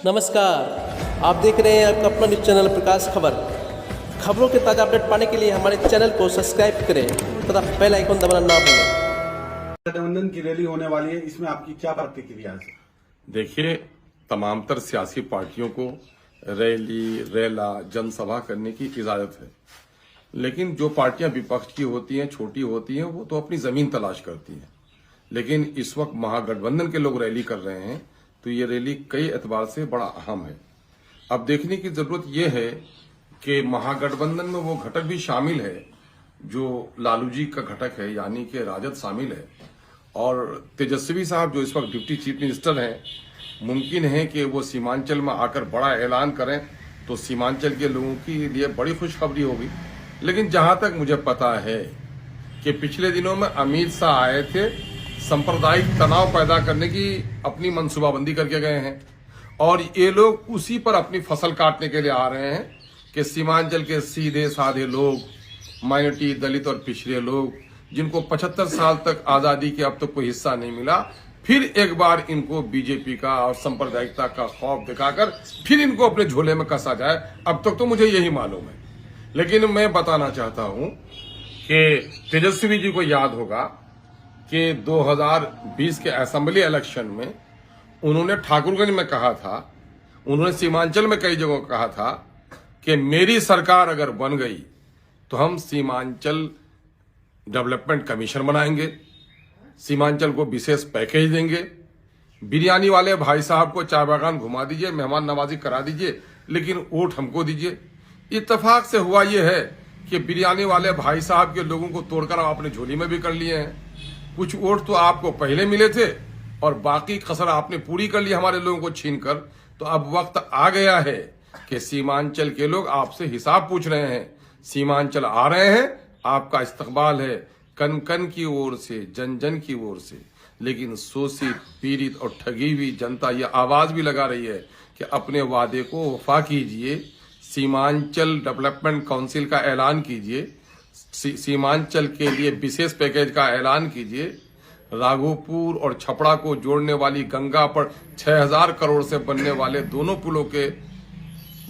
नमस्कार, आप देख रहे हैं आपका अपना न्यूज़ चैनल प्रकाश खबर। खबरों के ताज़ा अपडेट पाने के लिए हमारे चैनल को सब्सक्राइब करें तथा बेल आइकन दबाना ना भूलें। गठबंधन की रैली होने वाली है, इसमें आपकी क्या प्रतिक्रिया है? देखिए, तमामतर सियासी पार्टियों को रैली, रेला, जनसभा करने की इजाजत है, लेकिन जो पार्टियां विपक्ष की होती हैं, छोटी होती हैं, वो तो अपनी जमीन तलाश करती हैं। लेकिन इस वक्त महागठबंधन के लोग रैली कर रहे हैं, तो ये रैली कई एतबार से बड़ा अहम है। अब देखने की जरूरत यह है कि महागठबंधन में वो घटक भी शामिल है जो लालू जी का घटक है, यानी कि राजद शामिल है, और तेजस्वी साहब जो इस वक्त डिप्टी चीफ मिनिस्टर हैं, मुमकिन है कि वो सीमांचल में आकर बड़ा ऐलान करें, तो सीमांचल के लोगों के लिए बड़ी खुशखबरी होगी। लेकिन जहां तक मुझे पता है कि पिछले दिनों में अमित शाह आए थे, सांप्रदायिक तनाव पैदा करने की अपनी मंसूबाबंदी करके गए हैं, और ये लोग उसी पर अपनी फसल काटने के लिए आ रहे हैं कि सीमांचल के सीधे साधे लोग, माइनॉरिटी, दलित और पिछड़े लोग, जिनको 75 साल तक आजादी के अब तक कोई हिस्सा नहीं मिला, फिर एक बार इनको बीजेपी का और सांप्रदायिकता का खौफ दिखाकर फिर इनको अपने झोले में कसा जाए। अब तक तो मुझे यही मालूम है। लेकिन मैं बताना चाहता हूं कि तेजस्वी जी को याद होगा कि 2020 के असेंबली इलेक्शन में उन्होंने ठाकुरगंज में कहा था, उन्होंने सीमांचल में कई जगहों कहा था कि मेरी सरकार अगर बन गई तो हम सीमांचल डेवलपमेंट कमीशन बनाएंगे, सीमांचल को विशेष पैकेज देंगे, बिरयानी वाले भाई साहब को चाय बागान घुमा दीजिए, मेहमान नवाजी करा दीजिए, लेकिन वोट हमको दीजिए। इत्तेफाक से हुआ यह है कि बिरयानी वाले भाई साहब के लोगों को तोड़कर आप अपने झोली में भी कर लिए हैं। कुछ वोट तो आपको पहले मिले थे और बाकी कसर आपने पूरी कर ली हमारे लोगों को छीनकर। तो अब वक्त आ गया है कि सीमांचल के लोग आपसे हिसाब पूछ रहे हैं। सीमांचल आ रहे हैं, आपका इस्तकबाल है, कन कन की ओर से, जन जन की ओर से। लेकिन शोषित, पीड़ित और ठगी हुई जनता यह आवाज भी लगा रही है कि अपने वादे को वफा कीजिए, सीमांचल डेवलपमेंट काउंसिल का ऐलान कीजिए, सीमांचल के लिए विशेष पैकेज का ऐलान कीजिए, राघोपुर और छपड़ा को जोड़ने वाली गंगा पर 6000 करोड़ से बनने वाले दोनों पुलों के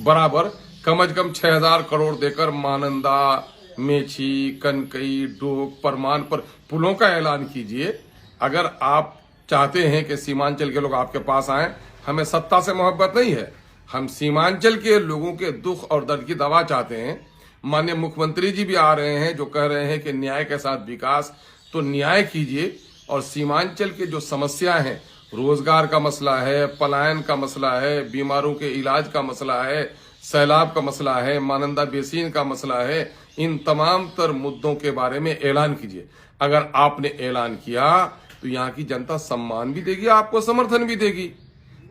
बराबर कम से कम 6000 करोड़ देकर महानंदा, मेची, कनकई, डोक, परमान पर पुलों का ऐलान कीजिए। अगर आप चाहते हैं कि सीमांचल के लोग आपके पास आए, हमें सत्ता से मोहब्बत नहीं है, हम सीमांचल के लोगों के दुख और दर्द की दवा चाहते हैं। माननीय मुख्यमंत्री जी भी आ रहे हैं जो कह रहे हैं कि न्याय के साथ विकास, तो न्याय कीजिए। और सीमांचल के जो समस्या हैं, रोजगार का मसला है, पलायन का मसला है, बीमारों के इलाज का मसला है, सैलाब का मसला है, मानंदा बेसिन का मसला है, इन तमाम तर मुद्दों के बारे में ऐलान कीजिए। अगर आपने ऐलान किया तो यहाँ की जनता सम्मान भी देगी, आपको समर्थन भी देगी।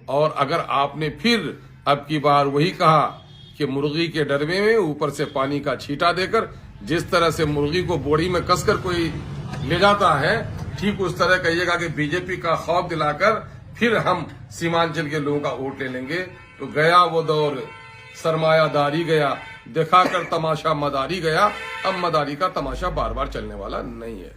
और अगर आपने फिर अब की बार वही कहा कि मुर्गी के डरवे में ऊपर से पानी का छींटा देकर, जिस तरह से मुर्गी को बोरी में कसकर कोई ले जाता है, ठीक उस तरह कहिएगा कि बीजेपी का खौफ दिलाकर फिर हम सीमांचल के लोगों का वोट ले लेंगे, तो गया वो दौर सरमायादारी गया, दिखाकर तमाशा मदारी गया। अब मदारी का तमाशा बार बार चलने वाला नहीं है।